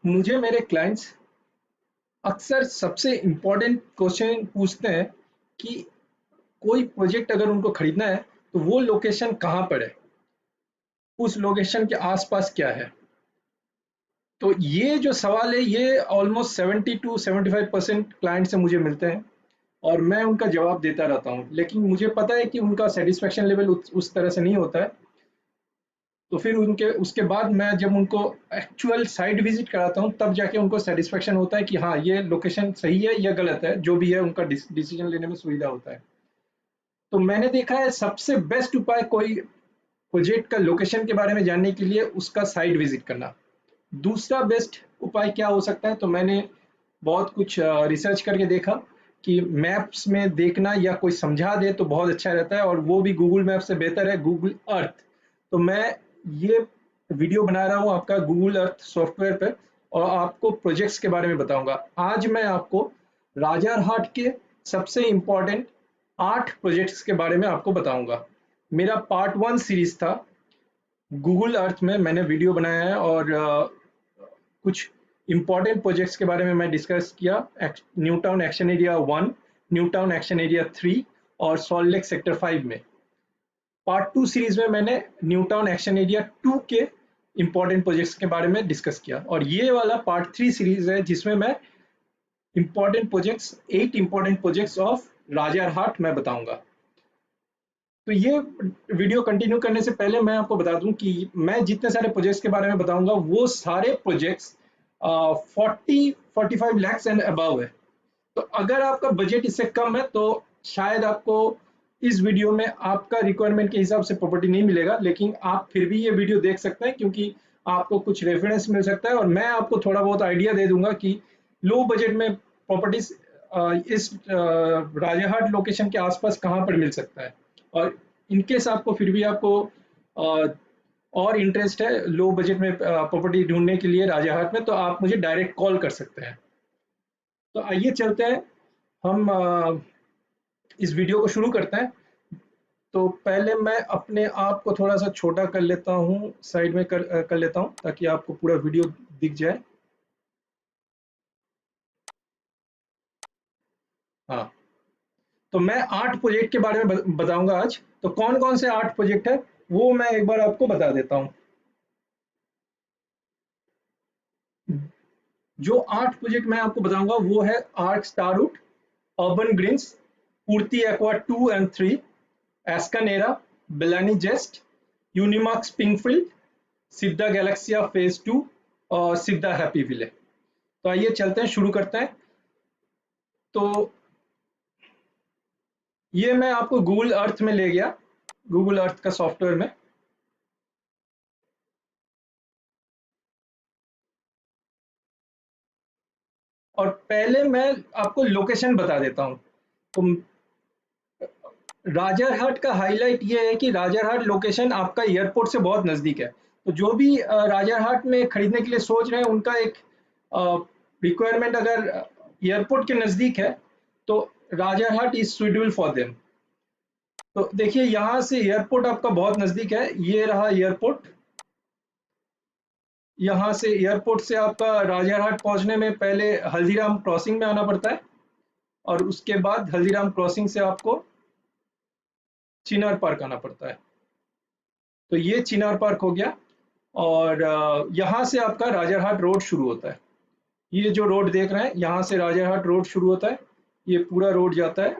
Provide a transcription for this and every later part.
मुझे मेरे क्लाइंट्स अक्सर सबसे इम्पोर्टेंट क्वेश्चन पूछते हैं कि कोई प्रोजेक्ट अगर उनको खरीदना है तो वो लोकेशन कहाँ पर है, उस लोकेशन के आसपास क्या है। तो ये जो सवाल है ये ऑलमोस्ट 70 टू 75% क्लाइंट से मुझे मिलते हैं और मैं उनका जवाब देता रहता हूँ, लेकिन मुझे पता है कि उनका सेटिस्फेक्शन लेवल उस तरह से नहीं होता है। तो फिर उनके उसके बाद मैं जब उनको एक्चुअल साइट विजिट कराता हूँ तब जाके उनको सेटिस्फेक्शन होता है कि हाँ ये लोकेशन सही है या गलत है, जो भी है उनका डिसीजन लेने में सुविधा होता है। तो मैंने देखा है सबसे बेस्ट उपाय कोई प्रोजेक्ट का लोकेशन के बारे में जानने के लिए उसका साइट विजिट करना। दूसरा बेस्ट उपाय क्या हो सकता है, तो मैंने बहुत कुछ रिसर्च करके देखा कि मैप्स में देखना या कोई समझा दे तो बहुत अच्छा रहता है, और वो भी गूगल मैप से बेहतर है गूगल अर्थ। तो मैं ये वीडियो बना रहा हूँ आपका गूगल अर्थ सॉफ्टवेयर पे, और आपको प्रोजेक्ट्स के बारे में बताऊंगा। आज मैं आपको राजारहाट के सबसे इम्पोर्टेंट 8 प्रोजेक्ट्स के बारे में आपको बताऊंगा। मेरा पार्ट 1 सीरीज था, गूगल अर्थ में मैंने वीडियो बनाया है और कुछ इम्पोर्टेंट प्रोजेक्ट्स के बारे में मैं डिस्कस किया। New town action area 1, new town action area 3 और सॉल्ट लेक सेक्टर 5 में। पार्ट 2 सीरीज में मैंने न्यू टाउन एक्शन एरिया 2 के इम्पोर्टेंट प्रोजेक्ट्स के बारे में डिस्कस किया, और ये वाला पार्ट 3 सीरीज है जिसमें मैं important projects 8 important projects of Rajarhat मैं बताऊंगा। तो ये वीडियो कंटिन्यू करने से पहले मैं आपको बता दूं कि मैं जितने सारे प्रोजेक्ट्स के बारे में बताऊंगा वो सारे प्रोजेक्ट्स 40-45 लैक्स एंड अबव है। तो अगर आपका बजट इससे कम है तो शायद आपको इस वीडियो में आपका रिक्वायरमेंट के हिसाब से प्रॉपर्टी नहीं मिलेगा, लेकिन आप फिर भी ये वीडियो देख सकते हैं क्योंकि आपको कुछ रेफरेंस मिल सकता है और मैं आपको थोड़ा बहुत आइडिया दे दूंगा कि लो बजट में प्रॉपर्टीज इस राजाहाट लोकेशन के आसपास कहाँ पर मिल सकता है। और इनकेस आपको फिर भी आपको अ, और इंटरेस्ट है लो बजट में प्रॉपर्टी ढूंढने के लिए राजाहाट में, तो आप मुझे डायरेक्ट कॉल कर सकते हैं। तो आइए चलते हैं, हम इस वीडियो को शुरू करते हैं। तो पहले मैं अपने आप को थोड़ा सा छोटा कर लेता हूँ, साइड में कर लेता हूँ ताकि आपको पूरा वीडियो दिख जाए। हाँ, तो मैं 8 प्रोजेक्ट के बारे में बताऊंगा आज। तो कौन कौन से 8 प्रोजेक्ट है वो मैं एक बार आपको बता देता हूँ। जो 8 प्रोजेक्ट मैं आपको बताऊंगा वो है Arc Star Route, Urban Greens, Purti Aqua 2 and 3, एस्कानेरा, Belani Zest, Unimark Springfield, Siddha Galaxia phase 2 और सिद्धा हैप्पी विले। तो आइए चलते हैं, शुरू करते हैं। तो ये मैं आपको गूगल अर्थ में ले गया, गूगल अर्थ का सॉफ्टवेयर में। और पहले मैं आपको लोकेशन बता देता हूँ। तो राजारहाट का हाईलाइट ये है कि राजारहाट लोकेशन आपका एयरपोर्ट से बहुत नज़दीक है। तो जो भी राजारहाट में खरीदने के लिए सोच रहे हैं उनका एक रिक्वायरमेंट अगर एयरपोर्ट के नज़दीक है तो Rajarhat is suitable for them. तो देखिए यहाँ से एयरपोर्ट आपका बहुत नज़दीक है, ये रहा एयरपोर्ट। यहाँ से एयरपोर्ट से आपका राजारहाट पहुँचने में पहले हल्दीराम क्रॉसिंग में आना पड़ता है, और उसके बाद हल्दीराम क्रॉसिंग से आपको चिनार पार्क आना पड़ता है। तो ये चिनार पार्क हो गया, और यहाँ से आपका राजारहाट रोड शुरू होता है। ये जो रोड देख रहे हैं यहाँ से राजारहाट रोड शुरू होता है, ये पूरा रोड जाता है।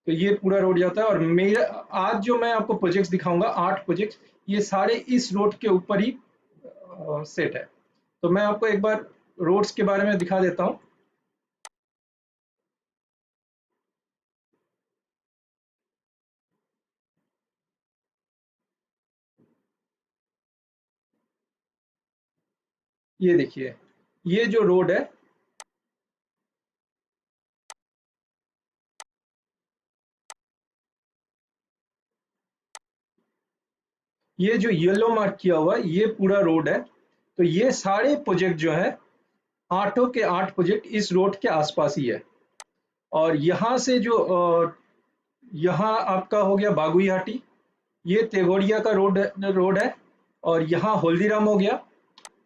तो ये पूरा रोड जाता है, और मेरा आज जो मैं आपको प्रोजेक्ट्स दिखाऊंगा 8 प्रोजेक्ट्स, ये सारे इस रोड के ऊपर ही सेट है। तो मैं आपको एक बार रोड्स के बारे में दिखा देता हूँ। ये देखिए, ये जो रोड है ये जो येलो मार्क किया हुआ है ये पूरा रोड है। तो ये सारे प्रोजेक्ट जो है 8 के 8 प्रोजेक्ट इस रोड के आसपास ही है। और यहाँ से जो यहाँ आपका हो गया बागुईहाटी, ये तेघोड़िया का रोड है। और यहाँ हल्दीराम हो गया,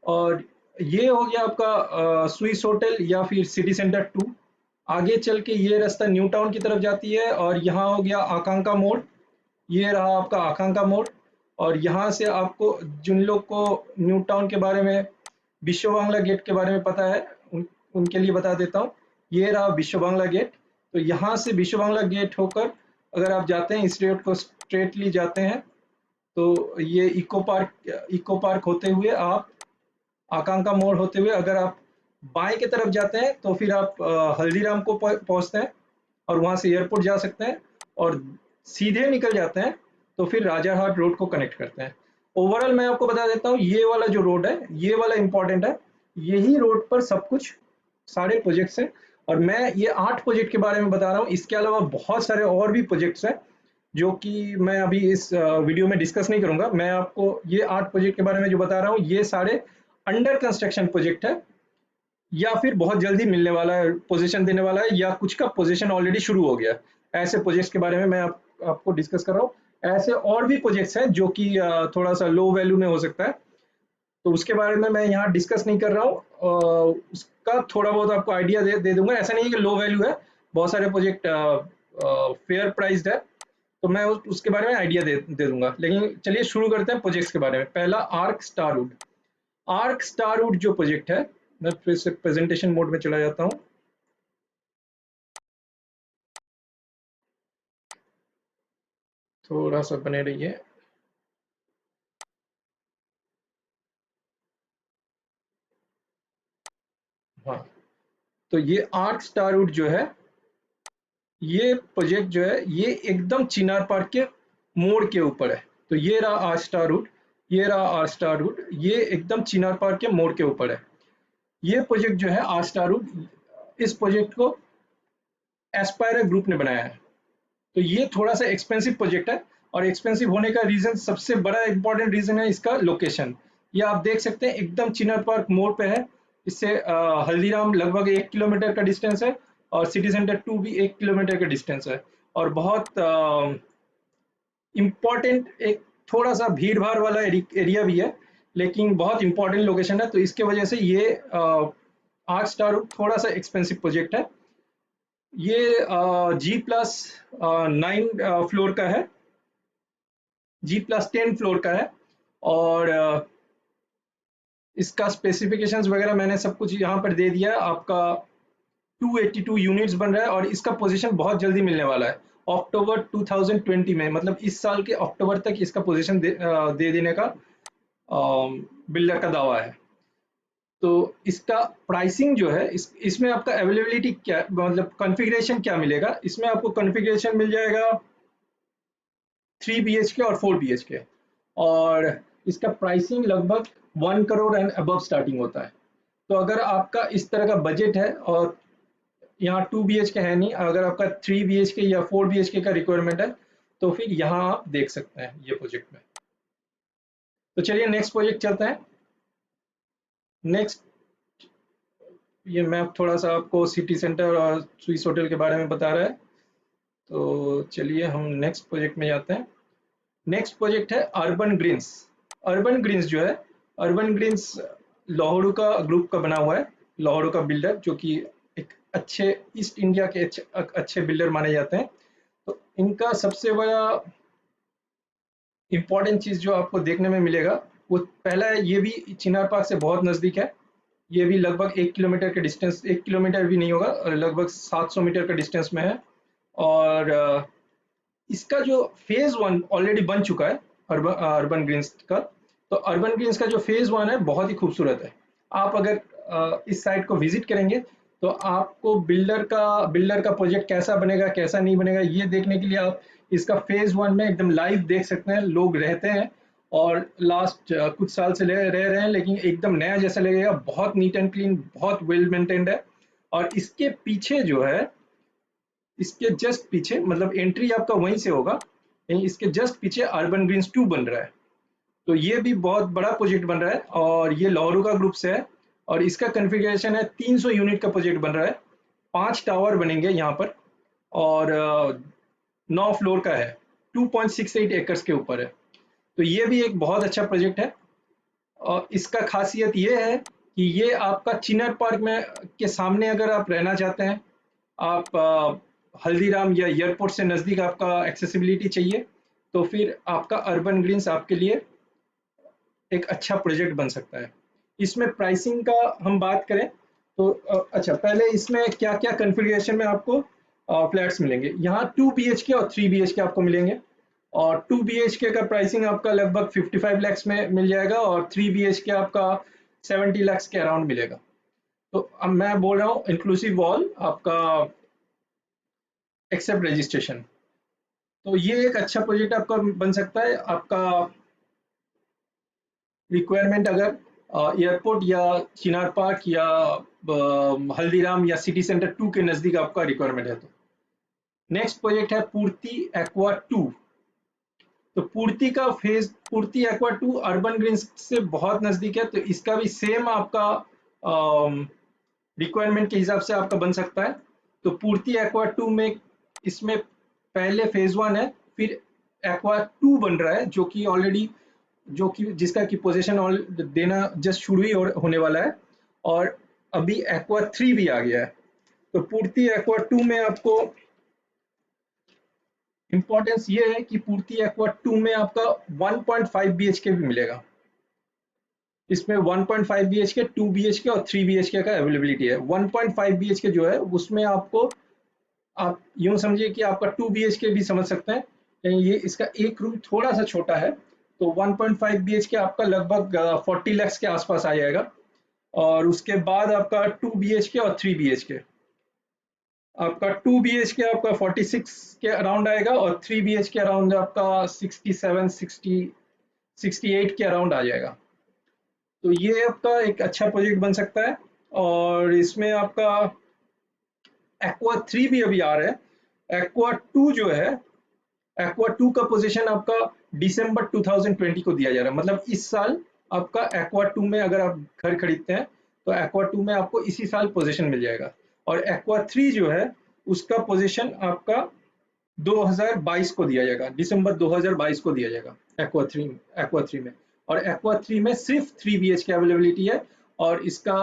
और ये हो गया आपका स्विस होटल या फिर सिटी सेंटर 2। आगे चल के ये रास्ता न्यू टाउन की तरफ जाती है और यहाँ हो गया आकांक्षा मोड़। ये रहा आपका आकांक्षा मोड़। और यहाँ से आपको जिन लोग को न्यू टाउन के बारे में, विश्व बांग्ला गेट के बारे में पता है, उनके लिए बता देता हूँ। ये रहा विश्व बांग्ला गेट। तो यहाँ से विश्व बांग्ला गेट होकर अगर आप जाते हैं, इस रोड को स्ट्रेटली जाते हैं, तो ये इको पार्क होते हुए आप आकांक्षा मोड़ होते हुए अगर आप बाएं की तरफ जाते हैं तो फिर आप हल्दीराम को पहुंचते हैं और वहां से एयरपोर्ट जा सकते हैं। और सीधे निकल जाते हैं तो फिर राजारहाट रोड को कनेक्ट करते हैं। ओवरऑल मैं आपको बता देता हूँ, ये वाला जो रोड है, ये वाला इंपॉर्टेंट है। यही रोड पर सब कुछ सारे प्रोजेक्ट्स हैं। और मैं ये 8 प्रोजेक्ट के बारे में बता रहा हूँ। इसके अलावा बहुत सारे और भी प्रोजेक्ट्स हैं जो कि मैं अभी इस वीडियो में डिस्कस नहीं करूंगा। मैं आपको ये 8 प्रोजेक्ट के बारे में जो बता रहा हूँ, ये सारे अंडर कंस्ट्रक्शन प्रोजेक्ट है या फिर बहुत जल्दी मिलने वाला है, पोजीशन देने वाला है, या कुछ का पोजीशन ऑलरेडी शुरू हो गया। ऐसे प्रोजेक्ट्स के बारे में मैं आपको डिस्कस कर रहा हूँ। ऐसे और भी प्रोजेक्ट्स हैं जो कि थोड़ा सा लो वैल्यू में हो सकता है, तो उसके बारे में मैं यहाँ डिस्कस नहीं कर रहा हूँ। उसका थोड़ा बहुत आपको आइडिया दे दूंगा। ऐसा नहीं है कि लो वैल्यू है, बहुत सारे प्रोजेक्ट फेयर प्राइस्ड है, तो मैं उसके बारे में आइडिया दे दूंगा। लेकिन चलिए शुरू करते हैं प्रोजेक्ट्स के बारे में। पहला आर्क स्टारवुड। आर्क स्टारवुड जो प्रोजेक्ट है, मैं फिर से प्रेजेंटेशन मोड में चला जाता हूँ। थोड़ा सा बने रहिए। हाँ, तो ये आर्क स्टारवुड जो है, ये प्रोजेक्ट जो है, ये एकदम चिनार पार्क के मोड़ के ऊपर है। तो ये रहा आर्क स्टारवुड, ये रहा आर्क स्टारवुड, ये एकदम चिनार पार्क के मोड़ के ऊपर है। ये प्रोजेक्ट जो है आर्क स्टारवुड, इस प्रोजेक्ट को एस्पायरर ग्रुप ने बनाया है। तो ये थोड़ा सा एक्सपेंसिव प्रोजेक्ट है। और एक्सपेंसिव होने का रीजन, सबसे बड़ा इंपॉर्टेंट रीजन है इसका लोकेशन। ये आप देख सकते हैं एकदम चिनार पार्क मोड़ पे है। इससे हल्दीराम लगभग 1 किलोमीटर का डिस्टेंस है और सिटी सेंटर 2 भी 1 किलोमीटर का डिस्टेंस है। और बहुत इम्पॉर्टेंट, एक थोड़ा सा भीड़ भाड़ वाला एरिया भी है, लेकिन बहुत इंपॉर्टेंट लोकेशन है। तो इसके वजह से ये आर्क स्टार थोड़ा सा एक्सपेंसिव प्रोजेक्ट है। ये G+9 फ्लोर का है, G+10 फ्लोर का है। और इसका स्पेसिफिकेशंस वगैरह मैंने सब कुछ यहाँ पर दे दिया। आपका 282 यूनिट्स बन रहा है और इसका पोजीशन बहुत जल्दी मिलने वाला है। अक्टूबर 2020 में, मतलब इस साल के अक्टूबर तक इसका पोजीशन दे देने का बिल्डर का दावा है। तो इसका प्राइसिंग जो है, इसमें आपका अवेलेबिलिटी क्या, मतलब कॉन्फ़िगरेशन क्या मिलेगा, इसमें आपको कॉन्फ़िगरेशन मिल जाएगा 3 BHK और 4 BHK। और इसका प्राइसिंग लगभग 1 करोड़ एंड अबव स्टार्टिंग होता है। तो अगर आपका इस तरह का बजट है और यहाँ 2 BHK है नहीं, अगर आपका 3 BHK या 4 BHK का रिक्वायरमेंट है, तो फिर यहाँ आप देख सकते हैं ये प्रोजेक्ट में। तो चलिए नेक्स्ट प्रोजेक्ट चलते हैं। नेक्स्ट, ये मैप थोड़ा सा आपको सिटी सेंटर और स्विस होटल के बारे में बता रहा है। तो चलिए हम नेक्स्ट प्रोजेक्ट में जाते हैं। नेक्स्ट प्रोजेक्ट है अर्बन ग्रीन्स। अर्बन ग्रीन्स जो है, अर्बन ग्रीन्स लाहौरू का ग्रुप का बना हुआ है। लाहौरू का बिल्डर, जो कि एक अच्छे ईस्ट इंडिया के अच्छे बिल्डर माने जाते हैं। तो इनका सबसे बड़ा इंपॉर्टेंट चीज जो आपको देखने में मिलेगा, वो पहला है, ये भी चिनार पार्क से बहुत नजदीक है। ये भी लगभग 1 किलोमीटर के डिस्टेंस, 1 किलोमीटर भी नहीं होगा, लगभग 700 मीटर का डिस्टेंस में है। और इसका जो फेज 1 ऑलरेडी बन चुका है, अर्बन ग्रीन्स का। तो अर्बन ग्रीन्स का जो फेज 1 है बहुत ही खूबसूरत है। आप अगर इस साइट को विजिट करेंगे तो आपको बिल्डर का प्रोजेक्ट कैसा बनेगा कैसा नहीं बनेगा, ये देखने के लिए आप इसका फेज 1 में एकदम लाइव देख सकते हैं। लोग रहते हैं और लास्ट कुछ साल से रह रहे हैं, लेकिन एकदम नया जैसा लगेगा। बहुत नीट एंड क्लीन, बहुत वेल मेंटेन्ड है। और इसके पीछे जो है, इसके जस्ट पीछे, मतलब एंट्री आपका वहीं से होगा, यानी इसके जस्ट पीछे अर्बन ग्रीन्स 2 बन रहा है। तो ये भी बहुत बड़ा प्रोजेक्ट बन रहा है और ये लाहौरू का ग्रुप से है। और इसका कन्फिग्रेशन है 300 यूनिट का प्रोजेक्ट बन रहा है। 5 टावर बनेंगे यहाँ पर और 9 फ्लोर का है, 2.68 एकर्स के ऊपर है। तो ये भी एक बहुत अच्छा प्रोजेक्ट है। और इसका खासियत ये है कि ये आपका चिनर पार्क में के सामने अगर आप रहना चाहते हैं, आप हल्दीराम या एयरपोर्ट से नज़दीक आपका एक्सेसिबिलिटी चाहिए, तो फिर आपका अर्बन ग्रीन्स आपके लिए एक अच्छा प्रोजेक्ट बन सकता है। इसमें प्राइसिंग का हम बात करें तो अच्छा, पहले इसमें क्या-क्या कॉन्फ़िगरेशन में आपको फ्लैट्स मिलेंगे। यहाँ 2 बीएचके और 3 बीएचके आपको मिलेंगे, और 2 बीएचके का प्राइसिंग आपका लगभग 55 लाख में मिल जाएगा, और 3 बीएचके आपका 70 लाख के अराउंड मिलेगा। तो अब मैं बोल रहा हूँ इंक्लूसिव ऑल आपका एक्सेप्ट रजिस्ट्रेशन। तो ये एक अच्छा प्रोजेक्ट आपका बन सकता है। आपका रिक्वायरमेंट अगर एयरपोर्ट या चिनार पार्क या हल्दीराम या सिटी सेंटर 2 के नज़दीक आपका रिक्वायरमेंट है तो। नेक्स्ट प्रोजेक्ट है पूर्ति एक्वा 2। तो पूर्ति एक्वा 2 अर्बन ग्रीन्स से बहुत नज़दीक है, तो इसका भी सेम आपका रिक्वायरमेंट के हिसाब से आपका बन सकता है। तो पूर्ति एक्वा 2 में इसमें पहले फेज 1 है, फिर एक्वा 2 बन रहा है जो कि ऑलरेडी जिसका की पोजीशन देना जस्ट शुरू ही होने वाला है, और अभी एक्वा 3 भी आ गया है। तो पूर्ति एक्वा 2 में आपको इंपॉर्टेंस ये है कि पूर्ति एक्वा 2 में आपका 1.5 बीएचके भी मिलेगा। इसमें 1.5 बीएचके, 2 बीएचके और 3 बीएचके का अवेलेबिलिटी है। 1.5 बीएचके जो है उसमें आपको, आप यूं समझिए कि आपका 2 बीएचके भी समझ सकते हैं, ये इसका एक रूम थोड़ा सा छोटा है। तो 1.5 बीएचके आपका लगभग 40 लाख के आसपास आ जाएगा, और उसके बाद आपका 2 बीएचके और 3 बीएचके, आपका 2 बीएचके आपका 46 के अराउंड आएगा, और 3 बीएचके अराउंड आपका 68 के अराउंड आ जाएगा। तो ये आपका एक अच्छा प्रोजेक्ट बन सकता है। और इसमें आपका एक्वा 3 भी अभी आ रहा है। एक्वा 2 जो है, एक्वा 2 का पोजीशन आपका दिसंबर 2020 को दिया जा रहा है, मतलब इस साल आपका एक्वा 2 में अगर आप घर खरीदते हैं तो एक्वा 2 में आपको इसी साल पोजीशन मिल जाएगा। और एक्वा 3 जो है उसका पोजीशन आपका 2022 को दिया जाएगा, दिसंबर 2022 को दिया जाएगा एक्वा 3 में। और एक्वा 3 में सिर्फ 3 बीएचके अवेलेबिलिटी है, और इसका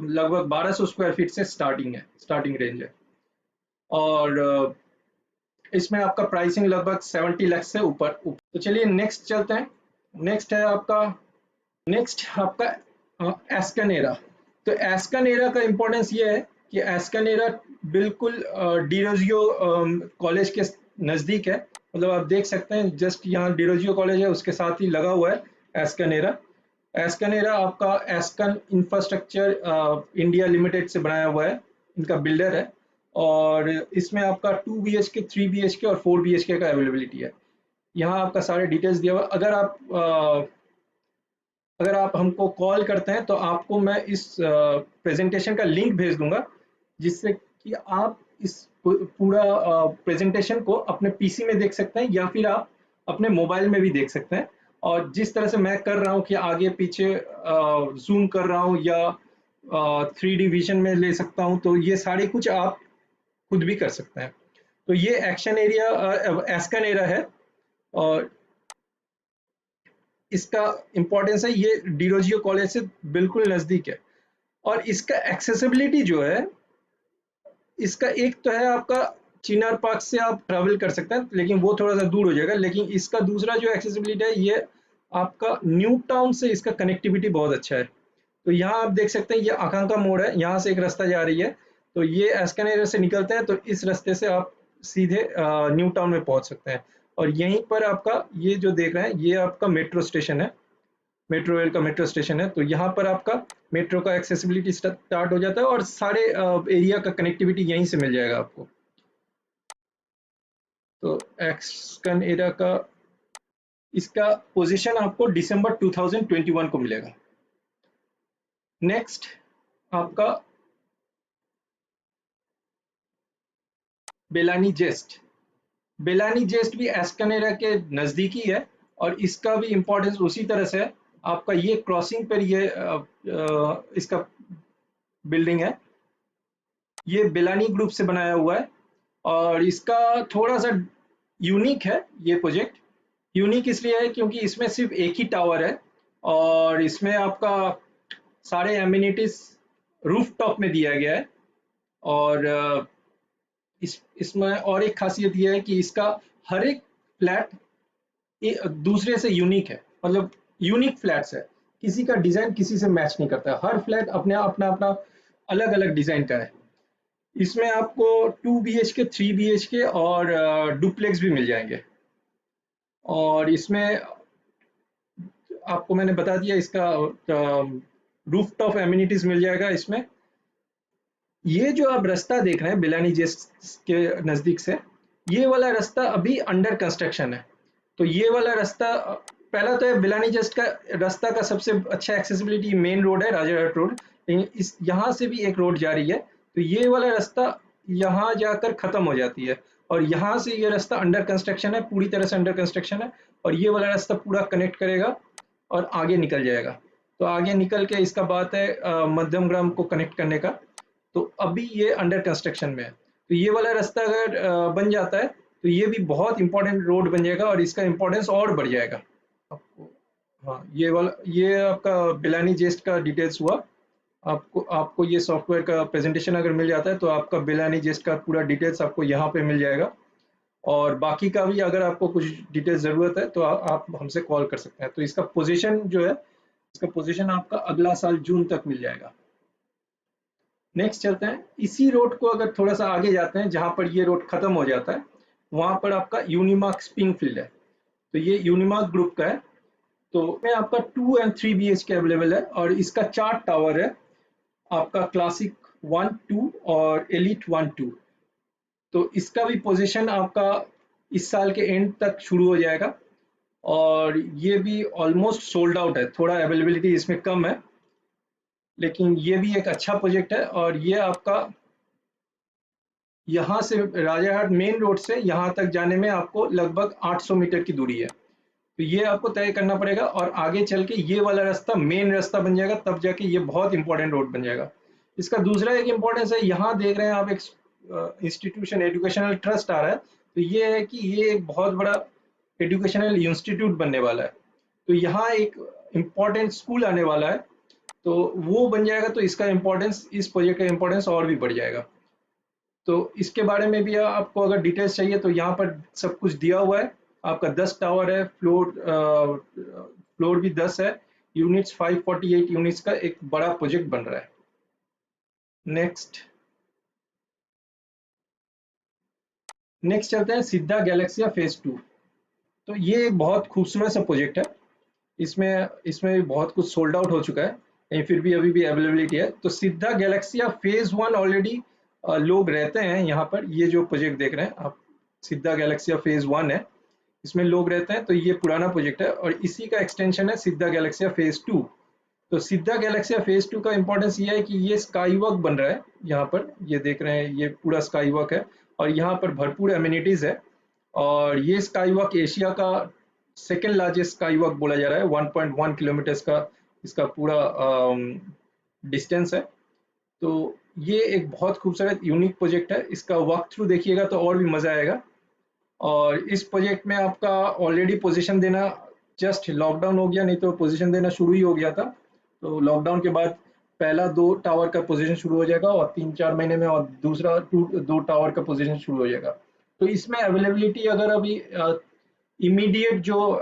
लगभग 1200 स्क्वायर फीट से स्टार्टिंग रेंज है। और इसमें आपका प्राइसिंग लगभग 70 लाख से ऊपर। तो चलिए नेक्स्ट चलते हैं। नेक्स्ट आपका एस्कनेरा। तो एस्कनेरा का इम्पोर्टेंस ये है कि एस्कनेरा बिल्कुल डिरोजियो कॉलेज के नज़दीक है। मतलब आप देख सकते हैं जस्ट यहाँ डिरोजियो कॉलेज है, उसके साथ ही लगा हुआ है एस्कनेरा। एस्कनेरा आपका एस्कन इंफ्रास्ट्रक्चर इंडिया लिमिटेड से बनाया हुआ है, इनका बिल्डर है। और इसमें आपका 2 बीएचके, 3 बीएचके और 4 बीएचके का अवेलेबिलिटी है। यहाँ आपका सारे डिटेल्स दिया हुआ। अगर आप हमको कॉल करते हैं तो आपको मैं इस प्रेजेंटेशन का लिंक भेज दूंगा, जिससे कि आप इस पूरा प्रेजेंटेशन को अपने पीसी में देख सकते हैं, या फिर आप अपने मोबाइल में भी देख सकते हैं। और जिस तरह से मैं कर रहा हूँ कि आगे पीछे जूम कर रहा हूँ या 3D विजन में ले सकता हूँ, तो ये सारे कुछ आप खुद भी कर सकते हैं। तो ये एक्शन एरिया एस्कन एरिया है, और इसका इम्पोर्टेंस है, ये डिरोजियो कॉलेज से बिल्कुल नज़दीक है। और इसका एक्सेसिबिलिटी जो है, इसका एक तो है आपका चिनार पार्क से आप ट्रैवल कर सकते हैं, लेकिन वो थोड़ा सा दूर हो जाएगा। लेकिन इसका दूसरा जो एक्सेसिबिलिटी है, ये आपका न्यू टाउन से इसका कनेक्टिविटी बहुत अच्छा है। तो यहाँ आप देख सकते हैं ये आकांक्षा मोड़ है, यहाँ से एक रास्ता जा रही है। तो ये एस्कन एरिया से निकलते हैं, तो इस रास्ते से आप सीधे न्यू टाउन में पहुंच सकते हैं। और यहीं पर आपका ये जो देख रहे हैं, ये आपका मेट्रो स्टेशन है, मेट्रो रेल का मेट्रो स्टेशन है। तो यहाँ पर आपका मेट्रो का एक्सेसिबिलिटी स्टार्ट हो जाता है, और सारे एरिया का कनेक्टिविटी यहीं से मिल जाएगा आपको। तो एस्कन एरिया का इसका पोजीशन आपको दिसंबर 2021 को मिलेगा। नेक्स्ट आपका बेलानी जेस्ट। बेलानी जेस्ट भी एस्कनेरा के नज़दीकी है, और इसका भी इम्पोर्टेंस उसी तरह से है। आपका ये क्रॉसिंग पर ये इसका बिल्डिंग है, ये बेलानी ग्रुप से बनाया हुआ है। और इसका थोड़ा सा यूनिक है ये प्रोजेक्ट। यूनिक इसलिए है क्योंकि इसमें सिर्फ एक ही टावर है, और इसमें आपका सारे एमिनिटीज रूफ टॉप में दिया गया है। और इसमें और एक खासियत यह है कि इसका हर एक फ्लैट दूसरे से यूनिक है, मतलब यूनिक फ्लैट्स है, किसी का डिजाइन किसी से मैच नहीं करता, हर फ्लैट अपने अपना अपना अलग अलग डिजाइन का है। इसमें आपको 2 BHK 3 BHK और डुप्लेक्स भी मिल जाएंगे। और इसमें आपको मैंने बता दिया इसका रूफ टॉप एमिनिटीज मिल जाएगा इसमें। ये जो आप रास्ता देख रहे हैं बिलानी जेस्ट के नज़दीक से, ये वाला रास्ता अभी अंडर कंस्ट्रक्शन है। तो ये वाला रास्ता पहला तो है बिलानी जस्ट का रास्ता का सबसे अच्छा एक्सेसिबिलिटी मेन रोड है राजारहाट रोड, लेकिन इस यहाँ से भी एक रोड जा रही है, तो ये वाला रास्ता यहाँ जाकर खत्म हो जाती है। और यहाँ से ये रास्ता अंडर कंस्ट्रक्शन है, पूरी तरह से अंडर कंस्ट्रक्शन है, और ये वाला रास्ता पूरा कनेक्ट करेगा और आगे निकल जाएगा। तो आगे निकल के इसका बात है मध्यम ग्राम को कनेक्ट करने का। तो अभी ये अंडर कंस्ट्रक्शन में है। तो ये वाला रास्ता अगर बन जाता है तो ये भी बहुत इंपॉर्टेंट रोड बन जाएगा और इसका इंपॉर्टेंस और बढ़ जाएगा आपको। हाँ, ये आपका बिलानी जेस्ट का डिटेल्स हुआ। आपको आपको ये सॉफ्टवेयर का प्रेजेंटेशन अगर मिल जाता है तो आपका बिलानी जेस्ट का पूरा डिटेल्स आपको यहाँ पे मिल जाएगा। और बाकी का भी अगर आपको कुछ डिटेल्स ज़रूरत है तो आप हमसे कॉल कर सकते हैं। तो इसका पोजीशन जो है, इसका पोजीशन आपका अगला साल जून तक मिल जाएगा। नेक्स्ट चलते हैं, इसी रोड को अगर थोड़ा सा आगे जाते हैं जहां पर ये रोड खत्म हो जाता है, वहां पर आपका यूनिमार्क स्प्रिंगफील्ड है। तो ये यूनिमार्क ग्रुप का है। तो में आपका 2 and 3 BHK अवेलेबल है और इसका 4 टावर है, आपका क्लासिक 1, 2 और एलिट 1, 2। तो इसका भी पोजीशन आपका इस साल के एंड तक शुरू हो जाएगा और ये भी ऑलमोस्ट सोल्ड आउट है, थोड़ा अवेलेबिलिटी इसमें कम है, लेकिन ये भी एक अच्छा प्रोजेक्ट है। और ये आपका यहाँ से राजारहाट मेन रोड से यहाँ तक जाने में आपको लगभग 800 मीटर की दूरी है। तो ये आपको तय करना पड़ेगा और आगे चल के ये वाला रास्ता मेन रास्ता बन जाएगा, तब जाके ये बहुत इंपॉर्टेंट रोड बन जाएगा। इसका दूसरा एक इम्पोर्टेंस है, यहाँ देख रहे हैं आप एक इंस्टीट्यूशन एजुकेशनल ट्रस्ट आ रहा है। तो ये है कि ये एक बहुत बड़ा एजुकेशनल इंस्टीट्यूट बनने वाला है। तो यहाँ एक इम्पोर्टेंट स्कूल आने वाला है, तो वो बन जाएगा, तो इसका इम्पोर्टेंस, इस प्रोजेक्ट का इम्पोर्टेंस और भी बढ़ जाएगा। तो इसके बारे में भी आपको अगर डिटेल्स चाहिए तो यहाँ पर सब कुछ दिया हुआ है। आपका 10 टावर है, फ्लोर भी 10 है, यूनिट्स 548 यूनिट्स का एक बड़ा प्रोजेक्ट बन रहा है। नेक्स्ट चलते हैं सिद्धा गैलेक्सिया फेज 2। तो ये एक बहुत खूबसूरत सा प्रोजेक्ट है। इसमें भी बहुत कुछ सोल्ड आउट हो चुका है, लेकिन फिर भी अभी भी अवेलेबिलिटी है। तो सिद्धा गैलेक्सिया फेज 1 ऑलरेडी लोग रहते हैं यहाँ पर। ये जो प्रोजेक्ट देख रहे हैं आप, सिद्धा गैलेक्सिया फेज 1 है, इसमें लोग रहते हैं। तो ये पुराना प्रोजेक्ट है और इसी का एक्सटेंशन है सिद्धा गैलेक्सिया फेज 2। तो सिद्धा गैलेक्सिया फेज 2 का इंपॉर्टेंस ये है कि ये स्काई वॉक बन रहा है। यहाँ पर ये देख रहे हैं, ये पूरा स्काई वॉक है और यहाँ पर भरपूर एमिनिटीज है। और ये स्काई वॉक एशिया का सेकेंड लार्जेस्ट स्काई वॉक बोला जा रहा है। 1.1 किलोमीटर्स का इसका पूरा डिस्टेंस है। तो ये एक बहुत खूबसूरत यूनिक प्रोजेक्ट है। इसका वॉक थ्रू देखिएगा तो और भी मजा आएगा। और इस प्रोजेक्ट में आपका ऑलरेडी पोजीशन देना, जस्ट लॉकडाउन हो गया, नहीं तो पोजीशन देना शुरू ही हो गया था। तो लॉकडाउन के बाद पहला 2 टावर का पोजीशन शुरू हो जाएगा और 3-4 महीने में और दूसरा 2 टावर का पोजीशन शुरू हो जाएगा। तो इसमें अवेलेबिलिटी अगर अभी इमीडिएट जो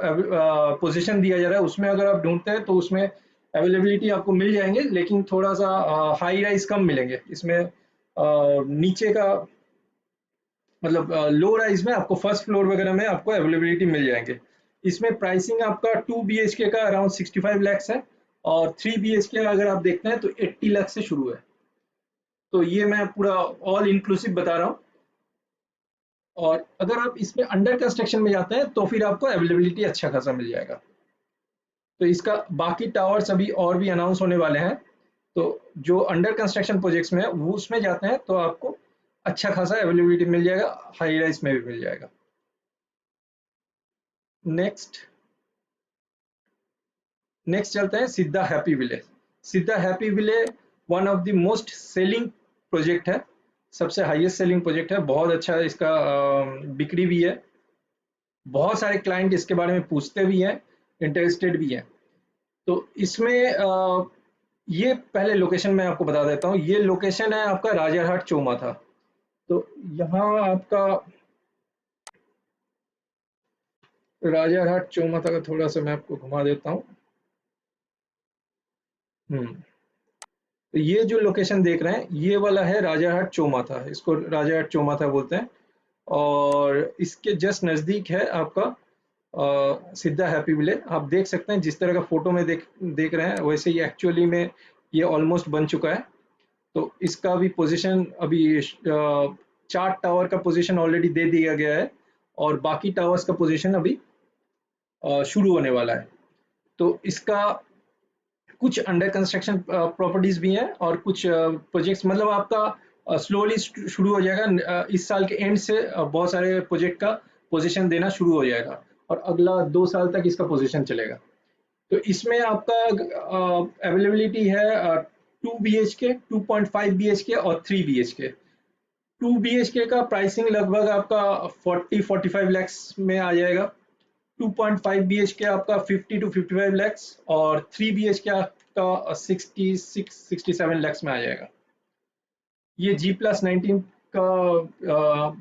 पोजीशन दिया जा रहा है उसमें अगर आप ढूंढते हैं तो उसमें अवेलेबिलिटी आपको मिल जाएंगे, लेकिन थोड़ा सा हाई राइज कम मिलेंगे इसमें। नीचे का मतलब लो राइज में आपको फर्स्ट फ्लोर वगैरह में आपको अवेलेबिलिटी मिल जाएंगे। इसमें प्राइसिंग आपका 2 BHK का अराउंड 65 लैक्स है और 3 BHK अगर आप देखते हैं तो 80 लाख से शुरू है। तो ये मैं पूरा ऑल इंक्लूसिव बता रहा हूँ। और अगर आप इसमें अंडर कंस्ट्रक्शन में जाते हैं तो फिर आपको अवेलेबिलिटी अच्छा खासा मिल जाएगा। तो इसका बाकी टावर्स अभी और भी अनाउंस होने वाले हैं। तो जो अंडर कंस्ट्रक्शन प्रोजेक्ट्स में है वो उसमें जाते हैं तो आपको अच्छा खासा अवेलेबिलिटी मिल जाएगा, हाई राइज में भी मिल जाएगा। नेक्स्ट चलते हैं सिद्धा हैप्पी विलेज। सिद्धा happy village one of the most selling project है, सबसे हाईएस्ट सेलिंग प्रोजेक्ट है। बहुत अच्छा इसका बिक्री भी है, बहुत सारे क्लाइंट इसके बारे में पूछते भी हैं, इंटरेस्टेड भी हैं। तो इसमें ये पहले लोकेशन मैं आपको बता देता हूँ। ये लोकेशन है आपका राजारहाट चौमाथा। तो यहाँ आपका राजारहाट चौमाथा का थोड़ा सा मैं आपको घुमा देता हूँ। तो ये जो लोकेशन देख रहे हैं ये वाला है राजारहाट चौमाथा, इसको राजारहाट चौमाथा बोलते हैं। और इसके जस्ट नज़दीक है आपका सिद्धा हैप्पी विलेज। आप देख सकते हैं जिस तरह का फोटो में देख देख रहे हैं वैसे ही एक्चुअली में ये ऑलमोस्ट बन चुका है। तो इसका भी पोजीशन अभी 4 टावर का पोजीशन ऑलरेडी दे दिया गया है और बाकी टावर्स का पोजीशन अभी शुरू होने वाला है। तो इसका कुछ अंडर कंस्ट्रक्शन प्रॉपर्टीज भी हैं और कुछ प्रोजेक्ट्स मतलब आपका स्लोली शुरू हो जाएगा। इस साल के एंड से बहुत सारे प्रोजेक्ट का पोजीशन देना शुरू हो जाएगा और अगला 2 साल तक इसका पोजीशन चलेगा। तो इसमें आपका अवेलेबिलिटी है 2 BHK, 2.5 BHK और 3 BHK। 2 BHK का प्राइसिंग लगभग आपका 40-45 लाख में आ जाएगा। 2.5 BHK आपका 50 to 55 lakhs और 3 BHK आपका 66-67 lakhs में आ जाएगा। ये G+19 का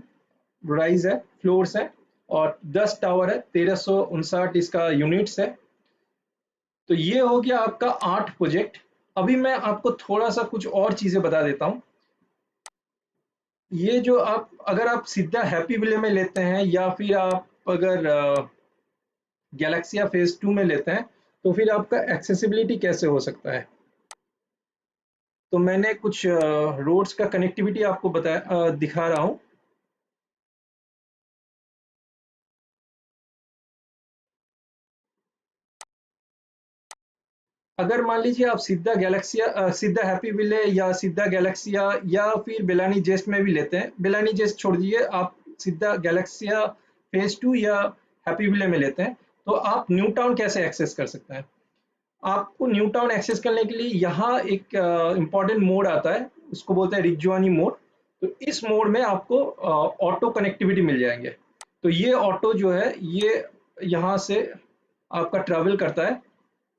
राइज है, फ्लोर्स है और 10 टावर है, 1359 इसका यूनिट्स है। तो ये हो गया आपका 8 प्रोजेक्ट। अभी मैं आपको थोड़ा सा कुछ और चीजें बता देता हूँ। ये जो आप अगर आप सीधा हैप्पी विले में लेते हैं या फिर आप अगर गैलेक्सिया फेज 2 में लेते हैं तो फिर आपका एक्सेसिबिलिटी कैसे हो सकता है। तो मैंने कुछ रोड्स का कनेक्टिविटी आपको बताया दिखा रहा हूँ। अगर मान लीजिए आप सीधा गैलेक्सिया सीधा हैप्पी विले या सीधा गैलेक्सिया या फिर बेलानी जेस्ट में भी लेते हैं, बेलानी जेस्ट छोड़ दीजिए, आप सीधा गैलेक्सिया फेज 2 या हैप्पी विले में लेते हैं तो आप न्यू टाउन कैसे एक्सेस कर सकते हैं। आपको न्यू टाउन एक्सेस करने के लिए यहाँ एक इम्पॉर्टेंट मोड आता है, उसको बोलते हैं रिजवानी मोड। तो इस मोड में आपको ऑटो कनेक्टिविटी मिल जाएंगे। तो ये ऑटो जो है ये यहाँ से आपका ट्रैवल करता है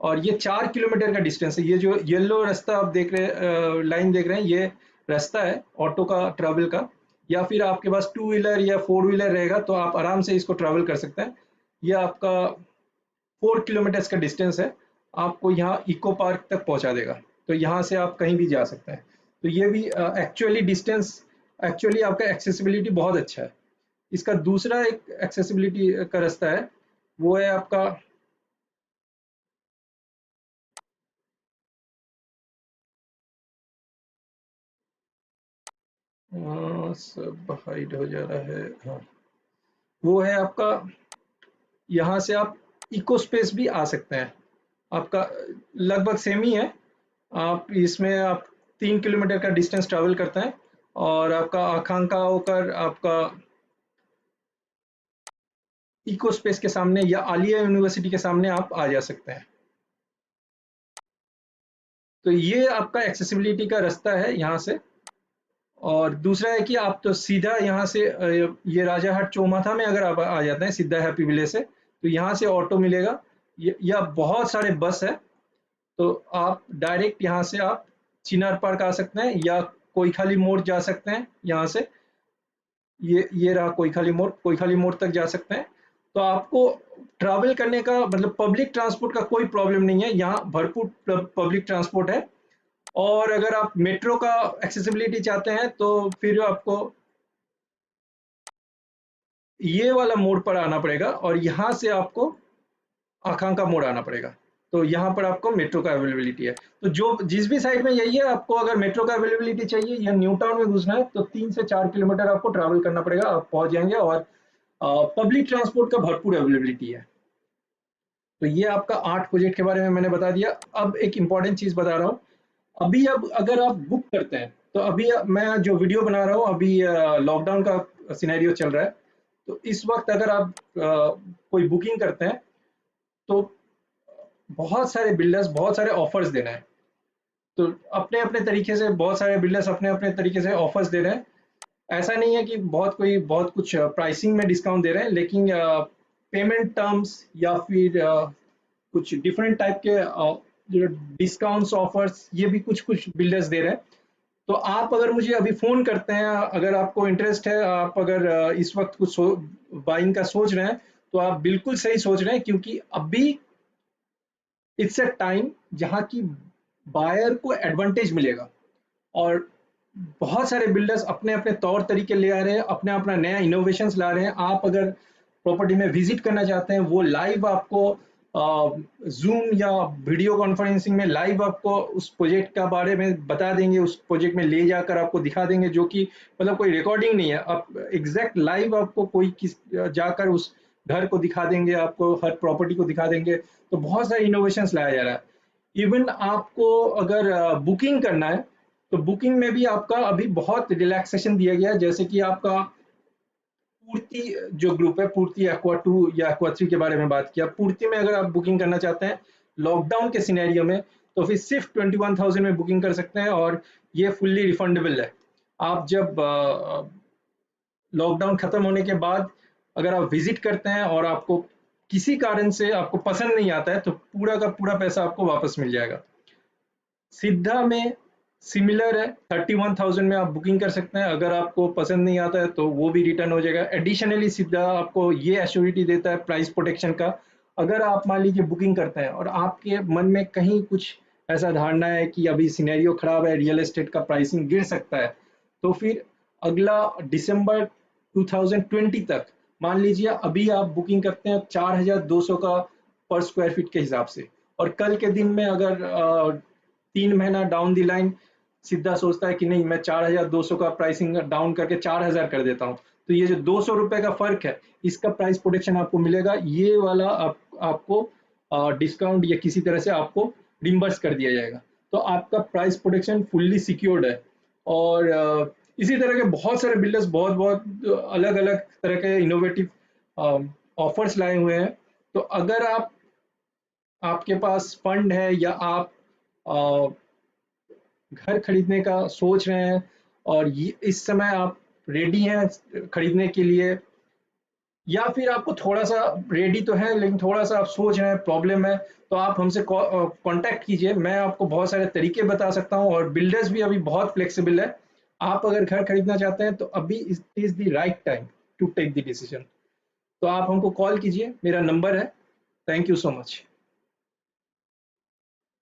और ये 4 किलोमीटर का डिस्टेंस है। ये जो येलो रास्ता आप देख रहे लाइन देख रहे हैं ये रास्ता है ऑटो का ट्रैवल का। या फिर आपके पास 2 व्हीलर या 4 व्हीलर रहेगा तो आप आराम से इसको ट्रैवल कर सकते हैं। ये आपका 4 किलोमीटर का डिस्टेंस है, आपको यहाँ इको पार्क तक पहुँचा देगा। तो यहाँ से आप कहीं भी जा सकते हैं। तो ये भी एक्चुअली डिस्टेंस एक्चुअली आपका एक्सेसिबिलिटी बहुत अच्छा है। इसका दूसरा एक एक्सेसिबिलिटी का रास्ता है वो है आपका सब हाइड हो जा रहा है। हाँ, वो है आपका यहाँ से आप इको स्पेस भी आ सकते हैं। आपका लगभग सेम ही है। आप इसमें आप 3 किलोमीटर का डिस्टेंस ट्रैवल करते हैं और आपका आकांक्षा होकर आपका इको स्पेस के सामने या आलिया यूनिवर्सिटी के सामने आप आ जा सकते हैं। तो ये आपका एक्सेसिबिलिटी का रास्ता है यहाँ से। और दूसरा है कि आप तो सीधा यहाँ से ये राजाहाट चौमाथा में अगर आप आ जाते हैं सीधा हैप्पी विलेज से तो यहाँ से ऑटो मिलेगा या बहुत सारे बस है। तो आप डायरेक्ट यहाँ से आप चिनार पार्क आ सकते हैं या कोई खाली मोड़ जा सकते हैं। यहाँ से ये रहा कोई खाली मोड़ तक जा सकते हैं। तो आपको ट्रैवल करने का मतलब पब्लिक ट्रांसपोर्ट का कोई प्रॉब्लम नहीं है, यहाँ भरपूर पब्लिक ट्रांसपोर्ट है। और अगर आप मेट्रो का एक्सेसिबिलिटी चाहते हैं तो फिर आपको ये वाला मोड़ पर आना पड़ेगा और यहाँ से आपको आकांक्षा मोड़ आना पड़ेगा। तो यहाँ पर आपको मेट्रो का अवेलेबिलिटी है। तो जो जिस भी साइड में यही है आपको अगर मेट्रो का अवेलेबिलिटी चाहिए या न्यू टाउन में घुसना है तो 3 से 4 किलोमीटर आपको ट्रैवल करना पड़ेगा, आप पहुंच जाएंगे। और पब्लिक ट्रांसपोर्ट का भरपूर अवेलेबिलिटी है। तो ये आपका 8 प्रोजेक्ट के बारे में मैंने बता दिया। अब एक इम्पॉर्टेंट चीज बता रहा हूँ। अभी अब अगर आप बुक करते हैं तो अभी मैं जो वीडियो बना रहा हूँ अभी लॉकडाउन का सिनेरियो चल रहा है। तो इस वक्त अगर आप कोई बुकिंग करते हैं तो बहुत सारे बिल्डर्स बहुत सारे ऑफर्स दे रहे हैं। तो अपने अपने तरीके से बहुत सारे बिल्डर्स अपने अपने तरीके से ऑफर्स दे रहे हैं। ऐसा नहीं है कि बहुत कुछ प्राइसिंग में डिस्काउंट दे रहे हैं, लेकिन पेमेंट टर्म्स या फिर कुछ डिफरेंट टाइप के डिस्काउंट्स ऑफर्स ये भी कुछ कुछ बिल्डर्स दे रहे हैं। तो आप अगर मुझे अभी फ़ोन करते हैं, अगर आपको इंटरेस्ट है, आप अगर इस वक्त कुछ बाइंग का सोच रहे हैं, तो आप बिल्कुल सही सोच रहे हैं, क्योंकि अभी इट्स अ टाइम जहाँ की बायर को एडवांटेज मिलेगा। और बहुत सारे बिल्डर्स अपने अपने तौर तरीके ले आ रहे हैं, अपना अपना नया इनोवेशन ला रहे हैं। आप अगर प्रॉपर्टी में विजिट करना चाहते हैं, वो लाइव आपको जूम या वीडियो कॉन्फ्रेंसिंग में लाइव आपको उस प्रोजेक्ट का बारे में बता देंगे, उस प्रोजेक्ट में ले जाकर आपको दिखा देंगे, जो कि मतलब कोई रिकॉर्डिंग नहीं है, आप एग्जैक्ट लाइव आपको कोई किस जाकर उस घर को दिखा देंगे, आपको हर प्रॉपर्टी को दिखा देंगे। तो बहुत सारे इनोवेशन लाया जा रहा है। इवन आपको अगर बुकिंग करना है, तो बुकिंग में भी आपका अभी बहुत रिलैक्सेशन दिया गया है। जैसे कि आपका पूर्ति जो ग्रुप है, पूर्ति एक्वा 2 या एक्वा 3 के बारे में बात किया, पूर्ति में अगर आप बुकिंग करना चाहते हैं लॉकडाउन के सिनेरियो में, तो फिर सिर्फ 21,000 में बुकिंग कर सकते हैं, और ये फुल्ली रिफंडेबल है। आप जब लॉकडाउन खत्म होने के बाद अगर आप विजिट करते हैं और आपको किसी कारण से आपको पसंद नहीं आता है, तो पूरा का पूरा पैसा आपको वापस मिल जाएगा। सिद्धा में सिमिलर है, 31,000 में आप बुकिंग कर सकते हैं। अगर आपको पसंद नहीं आता है तो वो भी रिटर्न हो जाएगा। एडिशनली सिद्धा आपको ये एश्योरिटी देता है प्राइस प्रोटेक्शन का। अगर आप मान लीजिए बुकिंग करते हैं और आपके मन में कहीं कुछ ऐसा धारणा है कि अभी सिनेरियो खराब है, रियल एस्टेट का प्राइसिंग गिर सकता है, तो फिर अगला दिसंबर 2020 तक मान लीजिए अभी आप बुकिंग करते हैं 4,200 का पर स्क्वायर फीट के हिसाब से, और कल के दिन में अगर 3 महीना डाउन द लाइन सीधा सोचता है कि नहीं, मैं 4,200 का प्राइसिंग डाउन करके 4,000 कर देता हूँ, तो ये जो 200 रुपए का फर्क है, इसका प्राइस प्रोटेक्शन आपको मिलेगा। ये वाला आपको डिस्काउंट या किसी तरह से आपको रिम्बर्स कर दिया जाएगा। तो आपका प्राइस प्रोटेक्शन फुल्ली सिक्योर्ड है। और इसी तरह के बहुत सारे बिल्डर्स बहुत बहुत अलग अलग तरह के इनोवेटिव ऑफर्स लाए हुए हैं। तो अगर आपके पास फंड है, या आप अ, घर खरीदने का सोच रहे हैं, और ये इस समय आप रेडी हैं खरीदने के लिए, या फिर आपको थोड़ा सा रेडी तो है लेकिन थोड़ा सा आप सोच रहे हैं, प्रॉब्लम है, तो आप हमसे कांटेक्ट कीजिए। मैं आपको बहुत सारे तरीके बता सकता हूं, और बिल्डर्स भी अभी बहुत फ्लेक्सिबल है। आप अगर घर खरीदना चाहते हैं, तो अभी is the right time to take the decision. तो आप हमको कॉल कीजिए, मेरा नंबर है। Thank you so much.